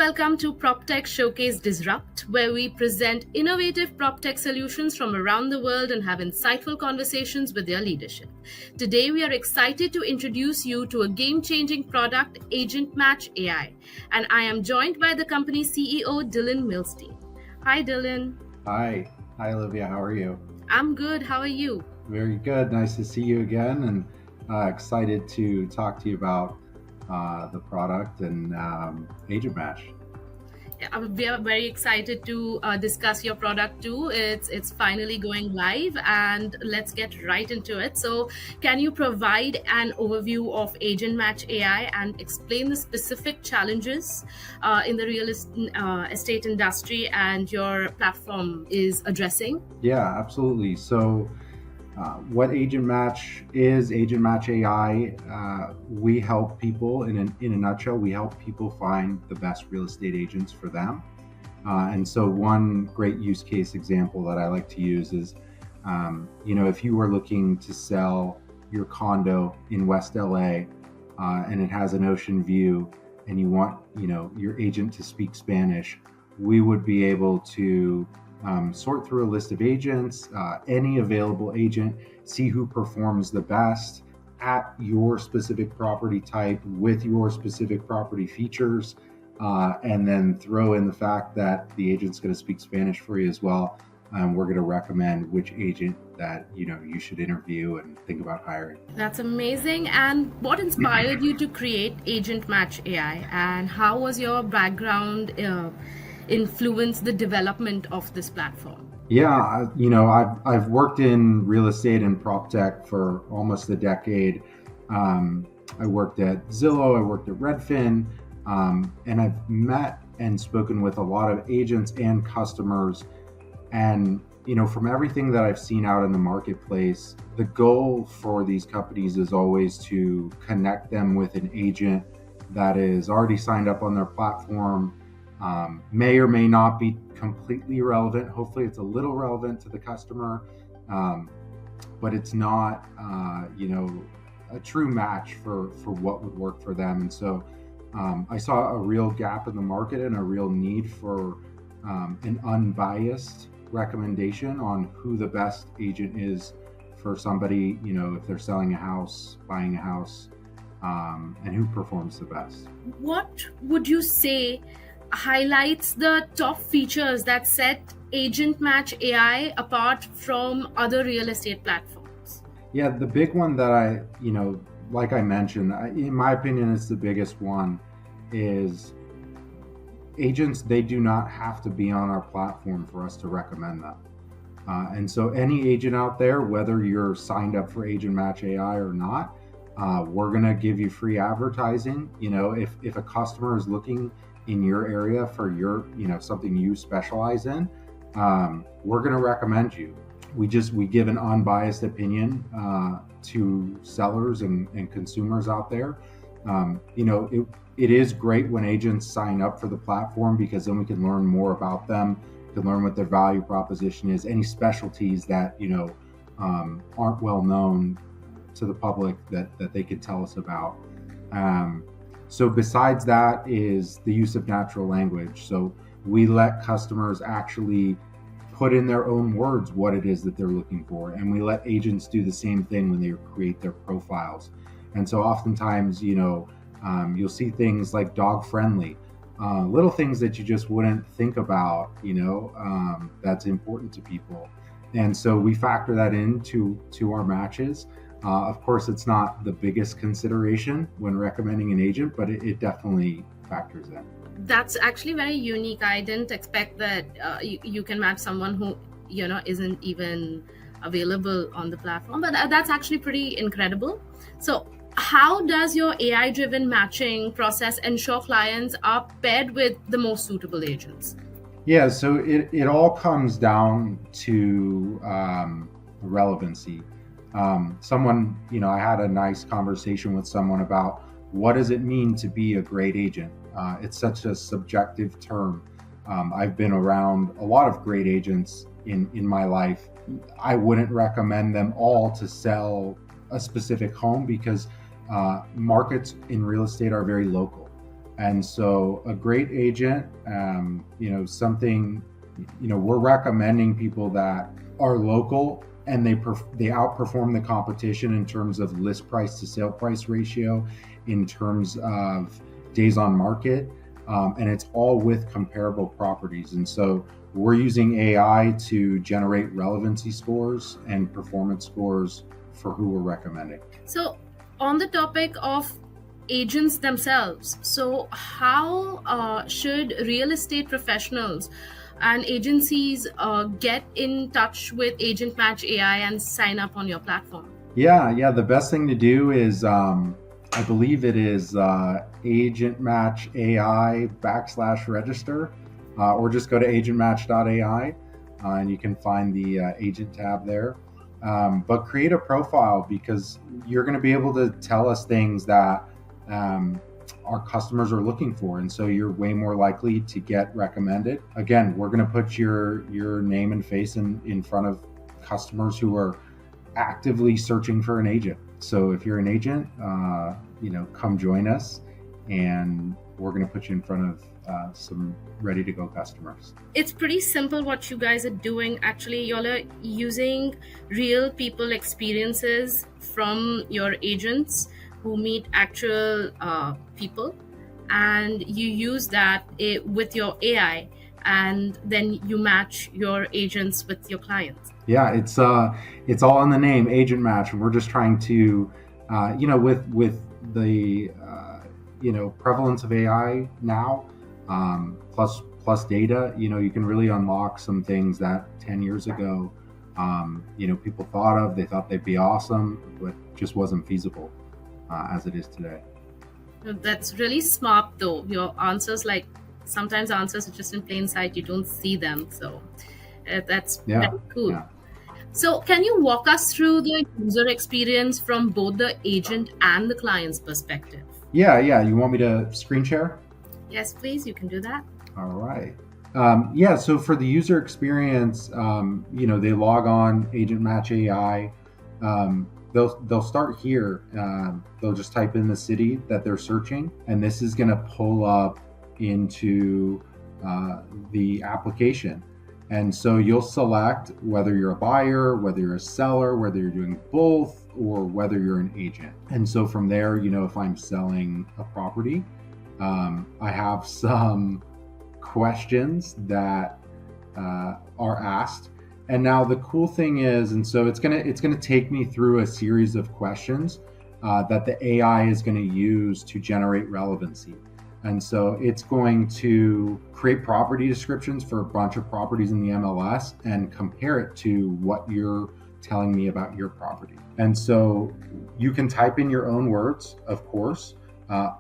welcome to PropTech Showcase Disrupt, where we present innovative PropTech solutions from around the world and have insightful conversations with their leadership. Today, we are excited to introduce you to a game-changing product, AgentMatch.AI, and I am joined by the company's CEO, Dylan Milstein. Hi, Dylan. Hi. Hi, Olivia. How are you? I'm good. How are you? Very good. Nice to see you again, and excited to talk to you about the product and Agent Match. We are very excited to discuss your product too. It's finally going live, and let's get right into it. So, can you provide an overview of Agent Match AI and explain the specific challenges in the real estate industry and your platform is addressing? Yeah, absolutely. So, what Agent Match is, Agent Match AI, we help people, in a nutshell, we help people find the best real estate agents for them. And so one great use case example that I like to use is, if you were looking to sell your condo in West LA and it has an ocean view and you want, your agent to speak Spanish, we would be able to sort through a list of agents, any available agent, see who performs the best at your specific property type with your specific property features, and then throw in the fact that the agent's going to speak Spanish for you as well. We're going to recommend which agent that you should interview and think about hiring. That's amazing. And what inspired you to create Agent Match AI, and how was your background influence the development of this platform? Yeah, I've worked in real estate and prop tech for almost a decade. I worked at Zillow, I worked at Redfin, and I've met and spoken with a lot of agents and customers. And from everything that I've seen out in the marketplace, the goal for these companies is always to connect them with an agent that is already signed up on their platform. May or may not be completely relevant. Hopefully it's a little relevant to the customer, but it's not, a true match for what would work for them. And so I saw a real gap in the market and a real need for an unbiased recommendation on who the best agent is for somebody, if they're selling a house, buying a house, and who performs the best. What would you say highlights the top features that set Agent Match AI apart from other real estate platforms? Yeah, the big one that like I mentioned, in my opinion, it's the biggest one, is agents, they do not have to be on our platform for us to recommend them. And so any agent out there, whether you're signed up for Agent Match AI or not, we're going to give you free advertising. If a customer is looking in your area for your, something you specialize in, we're going to recommend you. We give an unbiased opinion to sellers and consumers out there. It is great when agents sign up for the platform, because then we can learn more about them, can learn what their value proposition is, any specialties that aren't well known to the public that they could tell us about. So besides that is the use of natural language. So we let customers actually put in their own words what it is that they're looking for, and we let agents do the same thing when they create their profiles. And so oftentimes, you'll see things like dog friendly, little things that you just wouldn't think about, that's important to people. And so we factor that into our matches. Of course, it's not the biggest consideration when recommending an agent, but it definitely factors in. That's actually very unique. I didn't expect that you can match someone who isn't even available on the platform, but that's actually pretty incredible. So how does your AI-driven matching process ensure clients are paired with the most suitable agents? Yeah, so it all comes down to relevancy. I had a nice conversation with someone about what does it mean to be a great agent. It's such a subjective term. I've been around a lot of great agents in my life. I wouldn't recommend them all to sell a specific home, because markets in real estate are very local. And so a great agent, something, we're recommending people that are local and they outperform the competition in terms of list price to sale price ratio, in terms of days on market, and it's all with comparable properties. And so we're using AI to generate relevancy scores and performance scores for who we're recommending. So, on the topic of agents themselves, so how should real estate professionals and agencies get in touch with Agent Match AI and sign up on your platform? Yeah. The best thing to do is, I believe it is AgentMatch.AI /register, or just go to AgentMatch.AI, and you can find the agent tab there. But create a profile, because you're going to be able to tell us things that our customers are looking for, and so you're way more likely to get recommended. Again, we're going to put your name and face in front of customers who are actively searching for an agent. So if you're an agent, come join us, and we're going to put you in front of some ready to go customers. It's pretty simple what you guys are doing. Actually, y'all are using real people experiences from your agents who meet actual people, and you use that with your AI, and then you match your agents with your clients. Yeah, it's all in the name, Agent Match, and we're just trying to, with the prevalence of AI now, plus data, you can really unlock some things that 10 years ago, people thought of. They thought they'd be awesome, but just wasn't feasible as it is today. That's really smart, though. Your answers, like sometimes answers are just in plain sight, you don't see them. So that's very cool. Yeah. So can you walk us through the user experience from both the agent and the client's perspective? Yeah. You want me to screen share? Yes, please. You can do that. All right. So for the user experience, they log on Agent Match AI. They'll start here. They'll just type in the city that they're searching, and this is going to pull up into the application. And so you'll select whether you're a buyer, whether you're a seller, whether you're doing both, or whether you're an agent. And so from there, if I'm selling a property, I have some questions that are asked. And now the cool thing is, and so it's gonna take me through a series of questions that the AI is going to use to generate relevancy. And so it's going to create property descriptions for a bunch of properties in the MLS and compare it to what you're telling me about your property. And so you can type in your own words, of course,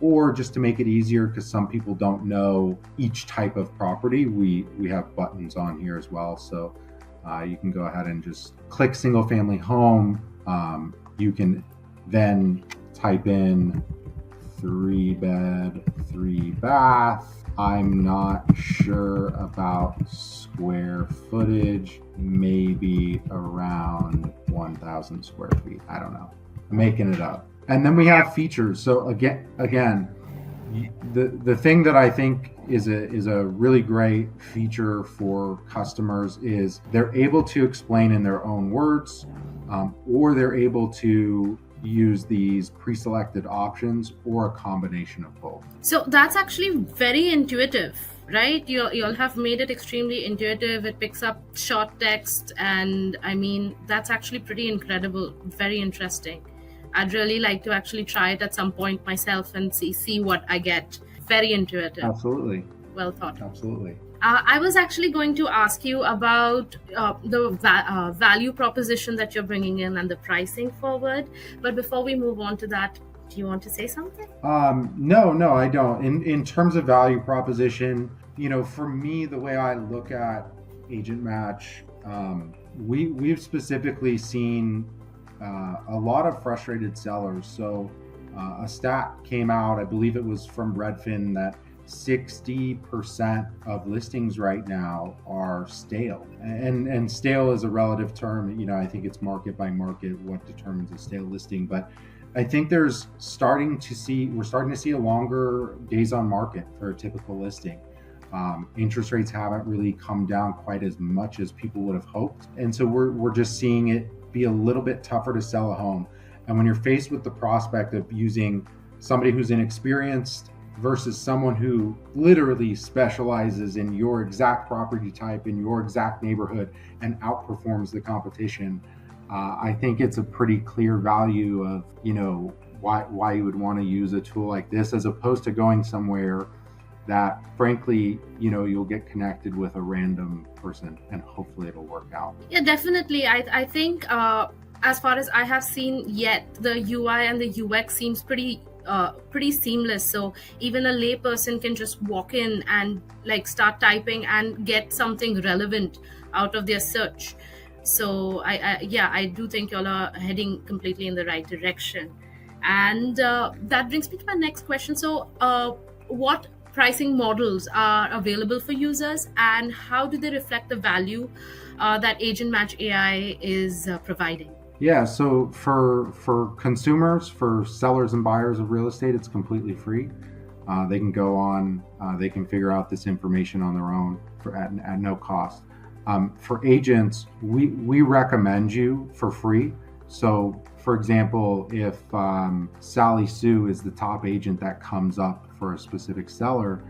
or just to make it easier, because some people don't know each type of property, we have buttons on here as well. So you can go ahead and just click single family home. You can then type in 3-bed, 3-bath. I'm not sure about square footage, maybe around 1,000 square feet. I don't know. I'm making it up. And then we have features. So again, the thing that I think is a really great feature for customers is they're able to explain in their own words, or they're able to use these pre-selected options, or a combination of both. So that's actually very intuitive, right? You'll have made it extremely intuitive. It picks up short text, and I mean, that's actually pretty incredible, very interesting. I'd really like to actually try it at some point myself and see what I get. Very intuitive. Absolutely. Well thought. Absolutely. I was actually going to ask you about the value proposition that you're bringing in and the pricing forward. But before we move on to that, do you want to say something? No, I don't. In terms of value proposition, for me, the way I look at Agent Match, we've specifically seen a lot of frustrated sellers. So a stat came out, I believe it was from Redfin, that 60% of listings right now are stale. And stale is a relative term. I think it's market by market what determines a stale listing. But I think we're starting to see a longer days on market for a typical listing. Interest rates haven't really come down quite as much as people would have hoped. And so we're just seeing it be a little bit tougher to sell a home. And when you're faced with the prospect of using somebody who's inexperienced versus someone who literally specializes in your exact property type, in your exact neighborhood, and outperforms the competition, I think it's a pretty clear value of, why you would want to use a tool like this as opposed to going somewhere that frankly, you'll get connected with a random person and hopefully it'll work out. Yeah, definitely. I think as far as I have seen yet, the UI and the UX seems pretty seamless. So even a layperson can just walk in and like start typing and get something relevant out of their search. So I do think y'all are heading completely in the right direction. And that brings me to my next question. So what pricing models are available for users, and how do they reflect the value that Agent Match AI is providing? Yeah, so for consumers, for sellers and buyers of real estate, it's completely free. They can go on, they can figure out this information on their own at no cost. For agents, we recommend you for free. So, for example, if Sally Sue is the top agent that comes up for a specific seller,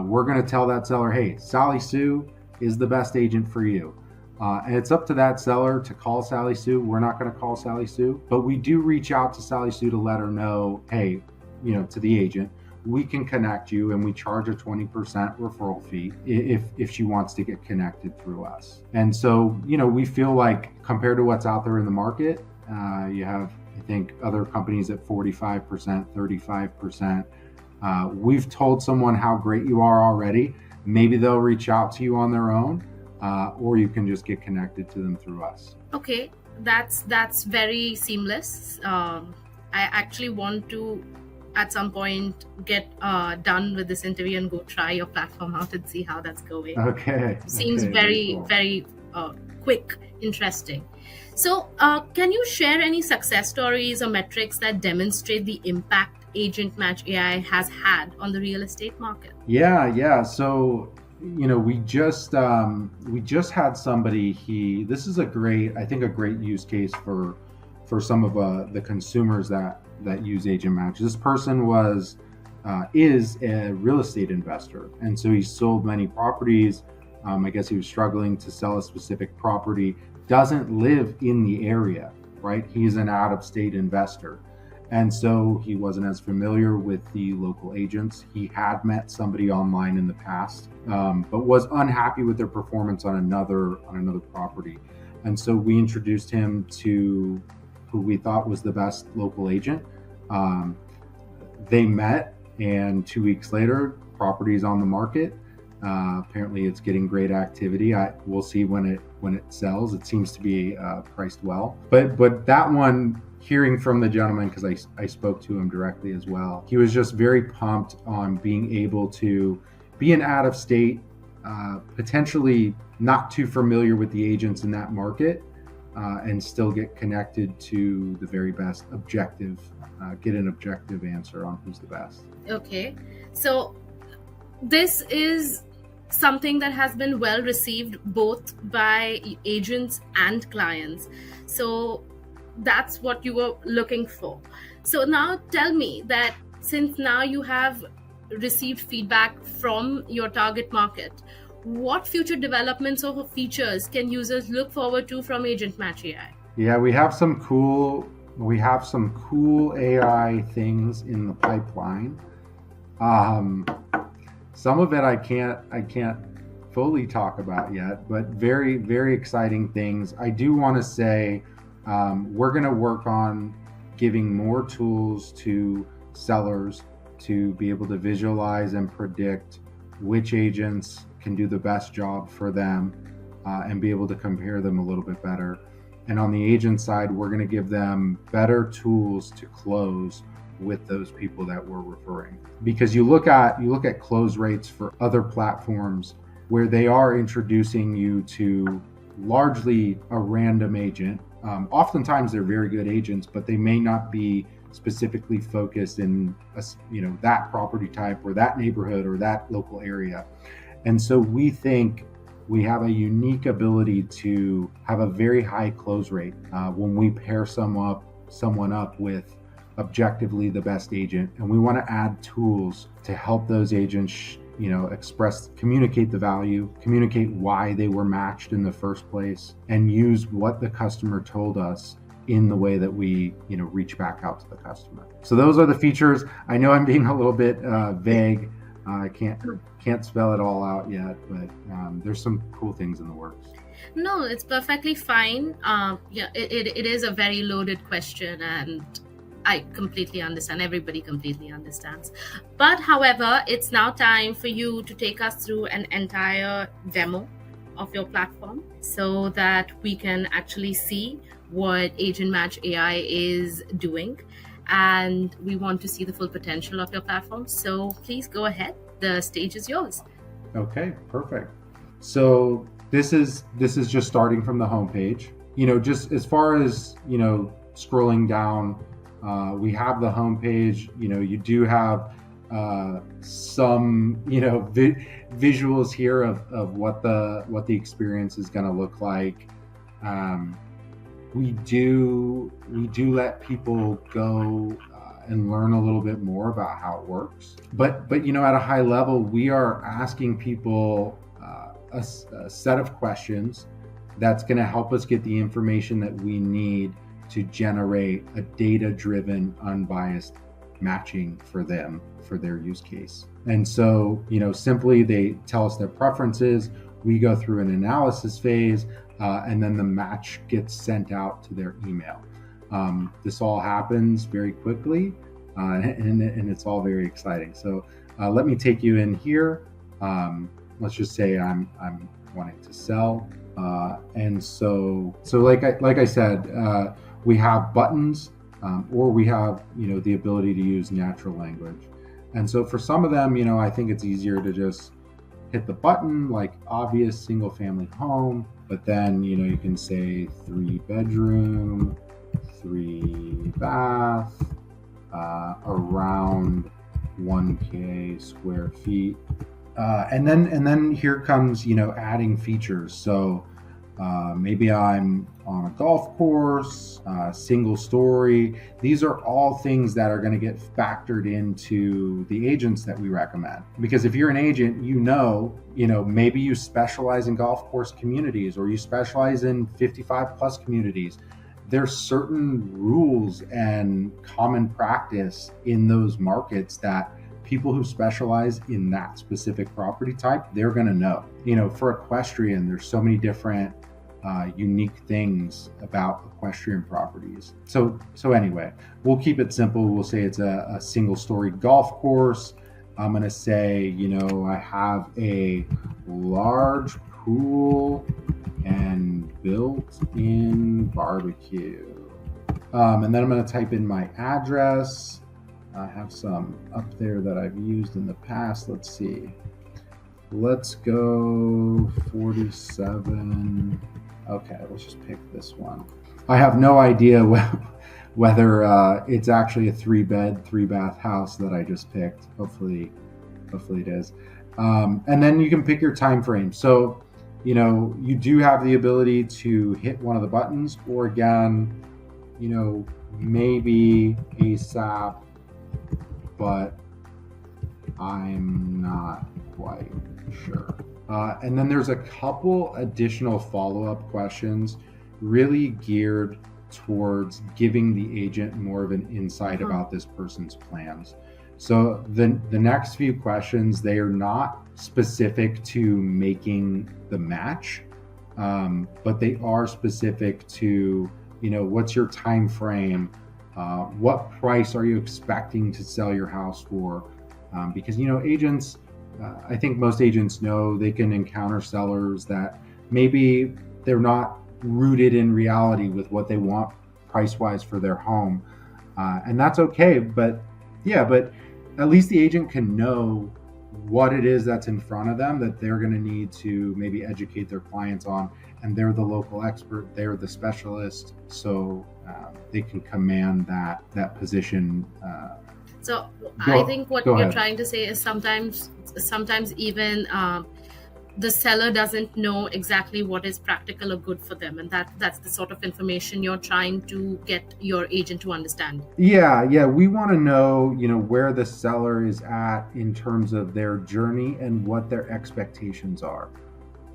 we're going to tell that seller, hey, Sally Sue is the best agent for you. And it's up to that seller to call Sally Sue. We're not going to call Sally Sue, but we do reach out to Sally Sue to let her know, hey, to the agent, we can connect you, and we charge a 20% referral fee if she wants to get connected through us. And so, we feel like compared to what's out there in the market, you have, I think, other companies at 45%, 35%. We've told someone how great you are already. Maybe they'll reach out to you on their own, or you can just get connected to them through us. Okay, that's very seamless. I actually want to at some point get done with this interview and go try your platform out and see how that's going. Okay. Seems Okay, very cool. very quick, interesting. So can you share any success stories or metrics that demonstrate the impact Agent Match AI has had on the real estate market? Yeah. So, we just had somebody. This is I think a great use case for some of the consumers that use Agent Match. This person is a real estate investor, and so he sold many properties. I guess he was struggling to sell a specific property. Doesn't live in the area, right? He's an out-of-state investor. And so he wasn't as familiar with the local agents. He had met somebody online in the past, but was unhappy with their performance on another property. And so we introduced him to who we thought was the best local agent. They met, and 2 weeks later, property's on the market. Apparently, it's getting great activity. We'll see when it sells. It seems to be priced well. But that one, hearing from the gentleman, because I spoke to him directly as well, he was just very pumped on being able to be an out of state, potentially not too familiar with the agents in that market, and still get connected to the very best get an objective answer on who's the best. Okay, so this is something that has been well received both by agents and clients. So that's what you were looking for. So now tell me that since now you have received feedback from your target market, what future developments or features can users look forward to from Agent Match AI? Yeah, we have some cool AI things in the pipeline. Some of it I can't fully talk about yet, but very, very exciting things. I do want to say we're going to work on giving more tools to sellers to be able to visualize and predict which agents can do the best job for them, and be able to compare them a little bit better. And on the agent side, we're going to give them better tools to close with those people that we're referring. Because you look at close rates for other platforms where they are introducing you to largely a random agent, Oftentimes they're very good agents, but they may not be specifically focused in that property type or that neighborhood or that local area. And so we think we have a unique ability to have a very high close rate when we pair someone up with objectively the best agent. And we want to add tools to help those agents, communicate the value, communicate why they were matched in the first place, and use what the customer told us in the way that we, reach back out to the customer. So those are the features. I know I'm being a little bit vague. I can't spell it all out yet, but there's some cool things in the works. No, it's perfectly fine. Yeah, it is a very loaded question, and I completely understand. Everybody completely understands. But however, it's now time for you to take us through an entire demo of your platform so that we can actually see what AgentMatch.AI is doing. And we want to see the full potential of your platform. So please go ahead. The stage is yours. Okay, perfect. So this is just starting from the homepage. Just as far as scrolling down, we have the homepage. You do have some visuals here of what the experience is going to look like. We do let people go and learn a little bit more about how it works. But at a high level, we are asking people a set of questions that's going to help us get the information that we need to generate a data-driven, unbiased matching for them, for their use case. And so, simply they tell us their preferences, we go through an analysis phase, and then the match gets sent out to their email. This all happens very quickly, and it's all very exciting. So let me take you in here. Let's just say I'm wanting to sell, and so like I said, we have buttons, or we have the ability to use natural language. And so for some of them, I think it's easier to just hit the button, like obvious single family home, but then you can say 3-bedroom, 3-bath, around 1K square feet. And then here comes, adding features. So maybe I'm on a golf course, single story. These are all things that are going to get factored into the agents that we recommend. Because if you're an agent, maybe you specialize in golf course communities, or you specialize in 55 plus communities. There's certain rules and common practice in those markets that people who specialize in that specific property type, they're going to know. For equestrian, there's so many different unique things about equestrian properties. So anyway, we'll keep it simple. We'll say it's a single story golf course. I'm going to say, I have a large pool and built-in barbecue. And then I'm going to type in my address. I have some up there that I've used in the past. Let's see. Let's go 47. Okay, let's just pick this one. I have no idea whether it's actually a 3-bed, 3-bath house that I just picked. Hopefully it is. And then you can pick your time frame. So, you do have the ability to hit one of the buttons, or again, maybe ASAP, but I'm not quite sure. And then there's a couple additional follow-up questions really geared towards giving the agent more of an insight about this person's plans. So the next few questions, they are not specific to making the match, but they are specific to, what's your time frame? What price are you expecting to sell your house for? Because, agents, I think most agents know they can encounter sellers that maybe they're not rooted in reality with what they want price-wise for their home. And that's okay. But at least the agent can know what it is that's in front of them that they're going to need to maybe educate their clients on, and they're the local expert, they're the specialist, so they can command that position. So I Go think what go you're ahead. trying to say is sometimes even the seller doesn't know exactly what is practical or good for them, and that's the sort of information you're trying to get your agent to understand. Yeah, we want to know, where the seller is at in terms of their journey and what their expectations are.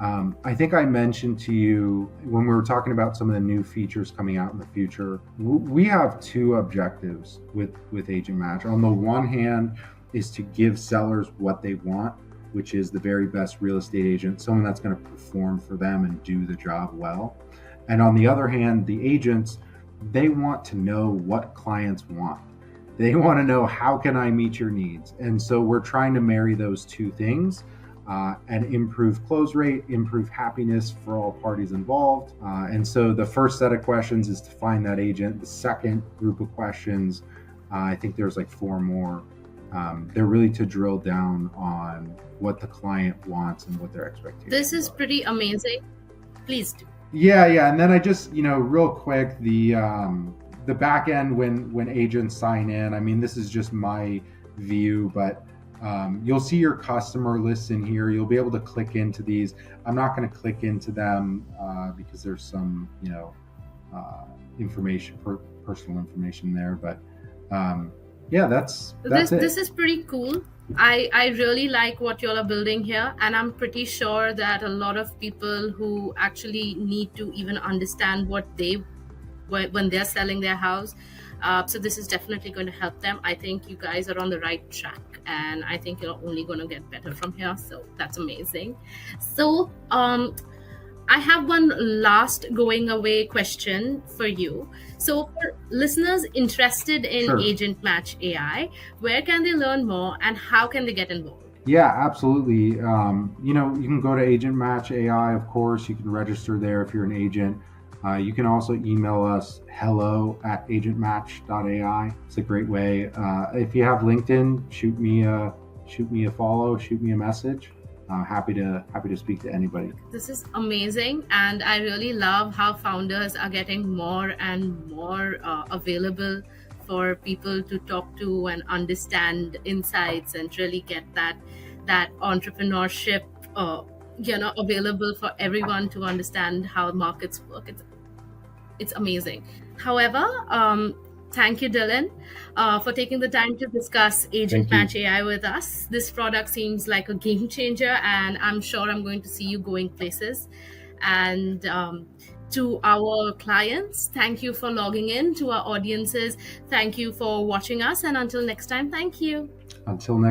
I think I mentioned to you when we were talking about some of the new features coming out in the future. We have two objectives with Agent Match. On the one hand, is to give sellers what they want, which is the very best real estate agent, someone that's going to perform for them and do the job well. And on the other hand, the agents, they want to know what clients want. They want to know, how can I meet your needs? And so we're trying to marry those two things and improve close rate, improve happiness for all parties involved. And so the first set of questions is to find that agent. The second group of questions, I think there's like four more. They're really to drill down on what the client wants and what their This expectations is are. pretty amazing. Please do. Yeah, and then I just, real quick, the back end when agents sign in. I mean, this is just my view, but you'll see your customer lists in here. You'll be able to click into these. I'm not going to click into them because there's some, uh, information, personal information there. But yeah, that's This it. is pretty cool. I really like what y'all are building here, and I'm pretty sure that a lot of people who actually need to even understand what they when they're selling their house. So this is definitely going to help them. I think you guys are on the right track, and I think you're only going to get better from here. So that's amazing. So I have one last going away question for you. So, for listeners interested in Sure. Agent Match AI, where can they learn more and how can they get involved? Yeah, absolutely. You can go to Agent Match AI, of course. You can register there if you're an agent. You can also email us hello@agentmatch.ai. It's a great way. If you have LinkedIn, shoot me a follow, shoot me a message. Happy to speak to anybody. This is amazing, and I really love how founders are getting more and more available for people to talk to and understand insights and really get that entrepreneurship available for everyone to understand how markets work. It's amazing. However, thank you, Dylan, for taking the time to discuss Agent Thank you. Match AI with us. This product seems like a game changer, and I'm sure I'm going to see you going places. And to our clients, thank you for logging in. To our audiences, thank you for watching us. And until next time, thank you. Until next